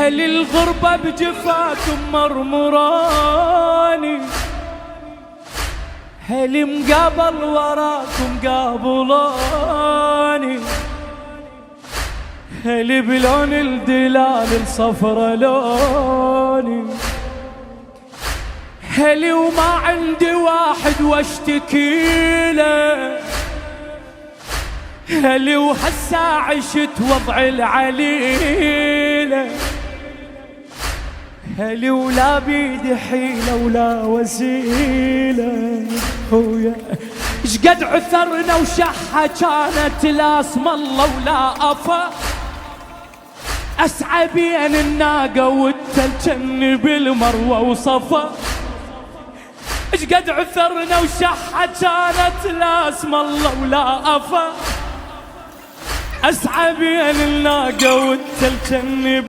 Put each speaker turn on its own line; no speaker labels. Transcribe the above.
هل الغربة بجفاكم مرمراني، هل مقابل وراكم قابلاني، هل بلون الدلال الصفرة لوني، هل وما عندي واحد واشتكي له، هل وهسا عشت وضع العليلة، هل ولا بيدي حيلة ولا وسيلة. خويا شقد عثرنا وشحة كانت لا اسم الله ولا أفا، أسعى بين الناقة والتل بالمروة وصفا. شقد عثرنا وشحة كانت لا اسم الله ولا أفا، أسعى بين الناقة والتل